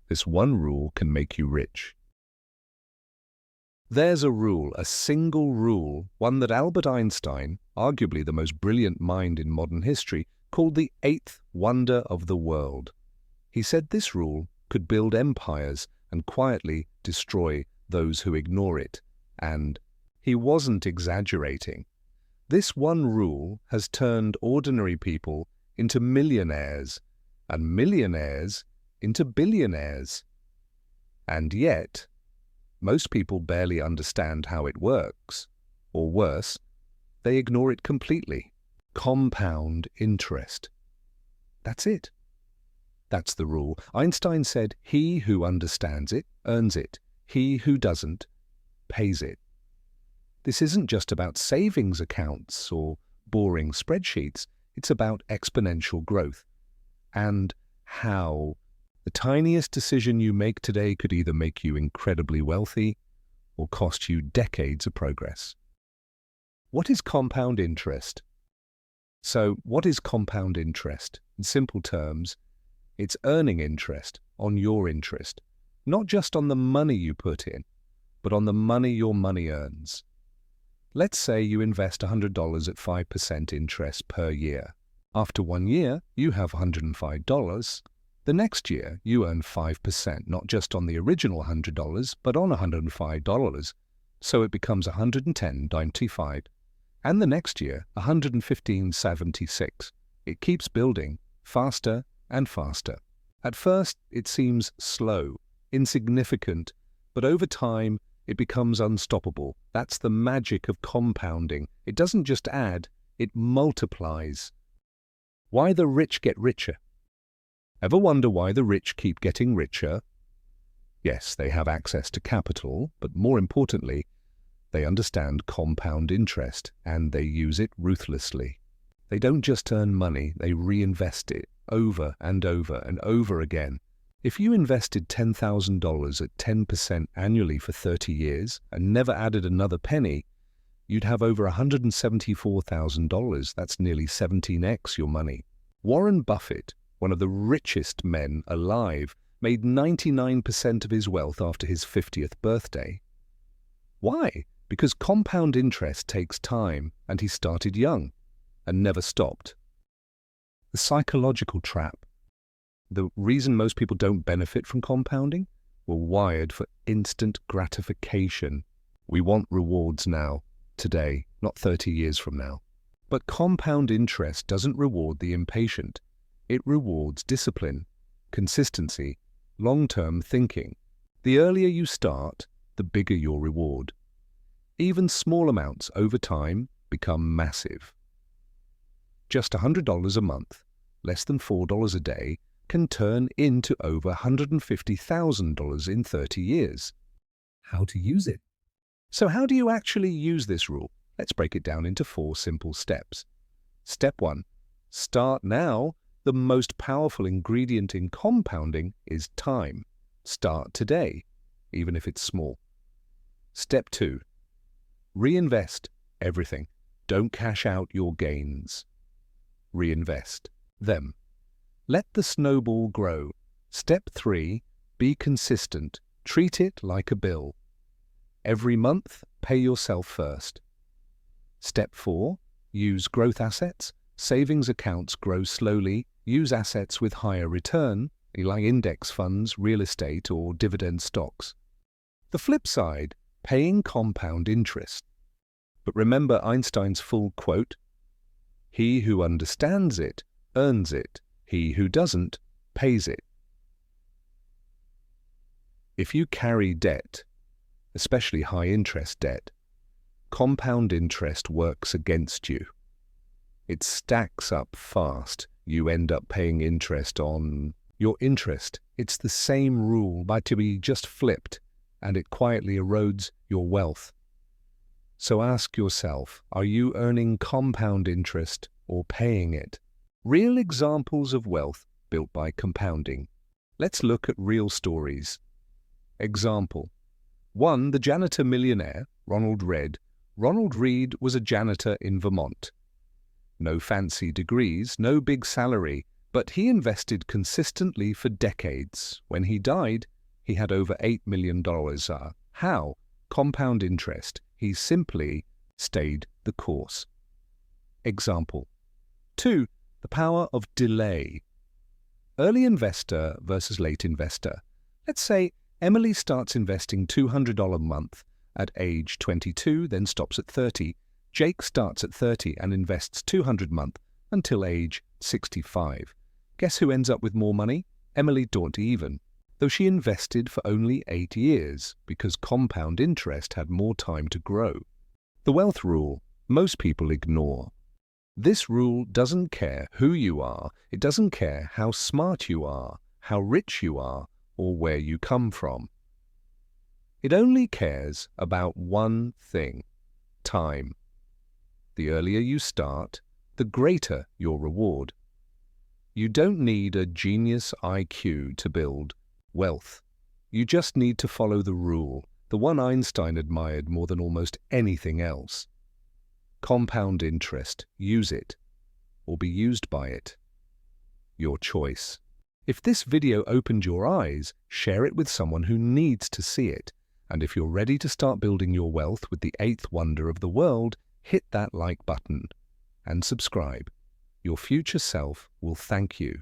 This one rule can make you rich. There's a rule, a single rule, one that Albert Einstein, arguably the most brilliant mind in modern history, called the eighth wonder of the world. He said this rule could build empires and quietly destroy those who ignore it. And he wasn't exaggerating. This one rule has turned ordinary people into millionaires, and millionaires into billionaires. And yet, most people barely understand how it works. Or worse, they ignore it completely. Compound interest. That's it. That's the rule. Einstein said, "He who understands it earns it. He who doesn't pays it." This isn't just about savings accounts or boring spreadsheets. It's about exponential growth. And how the tiniest decision you make today could either make you incredibly wealthy or cost you decades of progress. What is compound interest? So, what is compound interest? In simple terms, it's earning interest on your interest, not just on the money you put in, but on the money your money earns. Let's say you invest $100 at 5% interest per year. After 1 year, you have $105. The next year, you earn 5%, not just on the original $100, but on $105. So it becomes $110.95. And the next year, $115.76. It keeps building faster and faster. At first, it seems slow, insignificant, but over time, it becomes unstoppable. That's the magic of compounding. It doesn't just add, it multiplies. Why the rich get richer? Ever wonder why the rich keep getting richer? Yes, they have access to capital, but more importantly, they understand compound interest and they use it ruthlessly. They don't just earn money, they reinvest it over and over and over again. If you invested $10,000 at 10% annually for 30 years and never added another penny, you'd have over $174,000. That's nearly 17x your money. Warren Buffett, one of the richest men alive, made 99% of his wealth after his 50th birthday. Why? Because compound interest takes time, and he started young and never stopped. The psychological trap. The reason most people don't benefit from compounding? We're wired for instant gratification. We want rewards now, today, not 30 years from now. But compound interest doesn't reward the impatient. It rewards discipline, consistency, long-term thinking. The earlier you start, the bigger your reward. Even small amounts over time become massive. Just $100 a month, less than $4 a day, can turn into over $150,000 in 30 years. How to use it? So how do you actually use this rule? Let's break it down into 4 simple steps. Step 1. Start now. The most powerful ingredient in compounding is time. Start today, even if it's small. Step 2. Reinvest everything. Don't cash out your gains. Reinvest them. Let the snowball grow. Step 3. Be consistent. Treat it like a bill. Every month, pay yourself first. Step 4. Use growth assets. Savings accounts grow slowly. Use assets with higher return, like index funds, real estate, or dividend stocks. The flip side, paying compound interest. But remember Einstein's full quote, "He who understands it earns it. He who doesn't pays it." If you carry debt, especially high-interest debt, compound interest works against you. It stacks up fast. You end up paying interest on your interest. It's the same rule, but to be just flipped, and it quietly erodes your wealth. So ask yourself, are you earning compound interest or paying it? Real examples of wealth built by compounding. Let's look at real stories. Example 1. The janitor millionaire, Ronald Reed. Ronald Reed was a janitor in Vermont. No fancy degrees, no big salary, But he invested consistently for decades. When he died, he had over $8 million. How? Compound interest. He simply stayed the course. Example 2. The power of delay. Early investor versus late investor. Let's say Emily starts investing $200 a month at age 22, then stops at 30. Jake starts at 30 and invests $200 a month until age 65. Guess who ends up with more money? Emily don't even, though she invested for only 8 years because compound interest had more time to grow. The wealth rule most people ignore. This rule doesn't care who you are, it doesn't care how smart you are, how rich you are, or where you come from. It only cares about one thing: time. The earlier you start, the greater your reward. You don't need a genius IQ to build wealth. You just need to follow the rule, the one Einstein admired more than almost anything else. Compound interest. Use it, or be used by it. Your choice. If this video opened your eyes, share it with someone who needs to see it. And if you're ready to start building your wealth with the 8th wonder of the world, hit that like button and subscribe. Your future self will thank you.